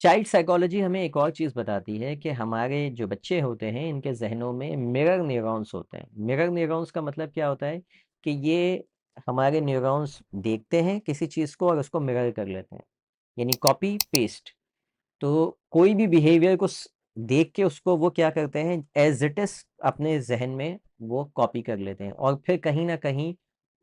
Child psychology हमें एक और चीज़ बताती है कि हमारे जो बच्चे होते हैं, इनके ज़हनों में मिरर न्यूरॉन्स होते हैं। मिरर न्यूरॉन्स का मतलब क्या होता है कि ये हमारे न्यूरॉन्स देखते हैं किसी चीज़ को और उसको मिरर कर लेते हैं, यानी कॉपी पेस्ट। तो कोई भी बिहेवियर को देख के उसको वो क्या करते हैं, एज इट इज अपने जहन में वो कॉपी कर लेते हैं और फिर कहीं ना कहीं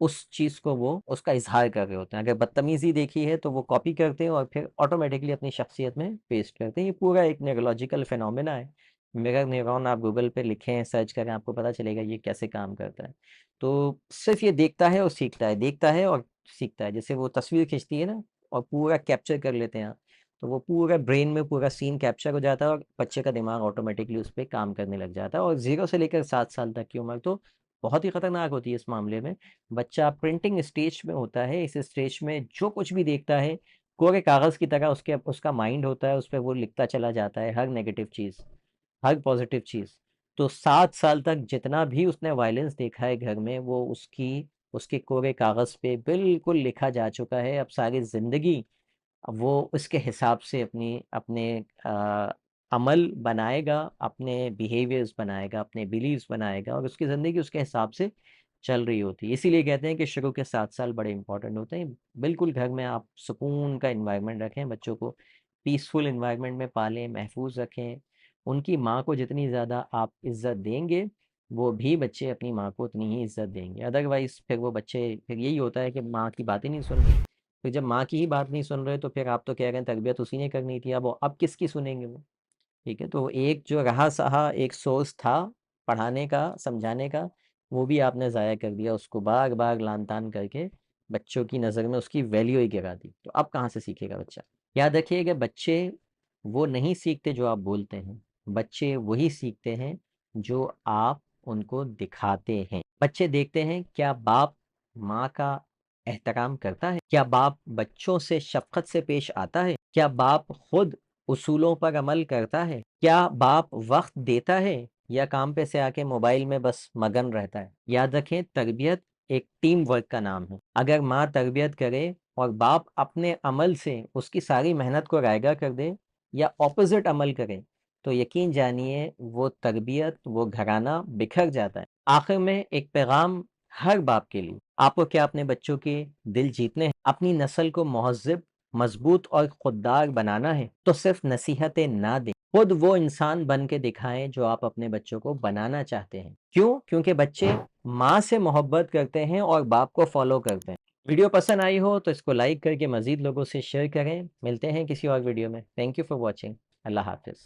उस चीज को वो उसका इजहार कर रहे होते हैं। अगर बदतमीजी देखी है तो वो कॉपी करते हैं और फिर ऑटोमेटिकली अपनी शख्सियत में पेस्ट करते हैं। ये पूरा एक न्यूरोलॉजिकल फिनोमेना है। मिरर न्यूरॉन आप गूगल पे लिखें, सर्च करें, आपको पता चलेगा ये कैसे काम करता है। तो सिर्फ ये देखता है और सीखता है, देखता है और सीखता है। जैसे वो तस्वीर खींचती है ना और पूरा कैप्चर कर लेते हैं, तो वो पूरा ब्रेन में पूरा सीन कैप्चर हो जाता है और बच्चे का दिमाग ऑटोमेटिकली उस पे काम करने लग जाता है। और 0 से लेकर 7 साल तक की उम्र तो बहुत ही खतरनाक होती है इस मामले में। बच्चा प्रिंटिंग स्टेज में होता है, इस स्टेज में जो कुछ भी देखता है, कोरे कागज़ की तरह उसके उसका माइंड होता है, उस पे वो लिखता चला जाता है हर नेगेटिव चीज़, हर पॉजिटिव चीज़। तो 7 साल तक जितना भी उसने वायलेंस देखा है घर में, वो उसके कोरे कागज़ पे बिल्कुल लिखा जा चुका है। अब सारी ज़िंदगी वो उसके हिसाब से अपने अमल बनाएगा, अपने बिहेवियर्स बनाएगा, अपने बिलीव्स बनाएगा और उसकी ज़िंदगी उसके हिसाब से चल रही होती है। इसीलिए कहते हैं कि शुरू के 7 साल बड़े इंपॉर्टेंट होते हैं। बिल्कुल घर में आप सुकून का एनवायरनमेंट रखें, बच्चों को पीसफुल एनवायरनमेंट में पालें, महफूज रखें। उनकी माँ को जितनी ज़्यादा आप इज़्ज़त देंगे, वो भी बच्चे अपनी माँ को उतनी ही इज़्ज़त देंगे। अदरवाइज़ फिर वो बच्चे, फिर यही होता है कि माँ की बातें नहीं सुन रहे। फिर जब माँ की ही बात नहीं सुन रहे तो फिर आप तो कह रहे हैं तरबियत उसी ने करनी थी, अब किसकी सुनेंगे वो? ठीक है, तो एक जो रहा सहा एक सोर्स था पढ़ाने का, समझाने का, वो भी आपने ज़ाया कर दिया। उसको बार बार लान तान करके बच्चों की नज़र में उसकी वैल्यू ही गिरा दी। तो अब कहाँ से सीखेगा बच्चा? याद रखिएगा, बच्चे वो नहीं सीखते जो आप बोलते हैं, बच्चे वही सीखते हैं जो आप उनको दिखाते हैं। बच्चे देखते हैं क्या बाप माँ का एहतराम करता है, क्या बाप बच्चों से शफकत से पेश आता है, क्या बाप खुद उसूलों पर अमल करता है, क्या बाप वक्त देता है या काम पे से आके मोबाइल में बस मगन रहता है। याद रखें, तरबियत एक टीम वर्क का नाम है। अगर माँ तरबियत करे और बाप अपने अमल से उसकी सारी मेहनत को रायगा कर दे या ऑपोजिट अमल करे, तो यकीन जानिए वो तरबियत, वो घराना बिखर जाता है। आखिर में एक पैगाम हर बाप के लिए, आपको क्या अपने बच्चों के दिल जीतने हैं, अपनी नस्ल को महज़्ज़ब, मजबूत और खुददार बनाना है, तो सिर्फ नसीहतें ना दें, खुद वो इंसान बन के दिखाएं जो आप अपने बच्चों को बनाना चाहते हैं। क्यों? क्योंकि बच्चे माँ से मोहब्बत करते हैं और बाप को फॉलो करते हैं। वीडियो पसंद आई हो तो इसको लाइक करके मजीद लोगों से शेयर करें। मिलते हैं किसी और वीडियो में। Thank you for watching. Allah हाफिज़।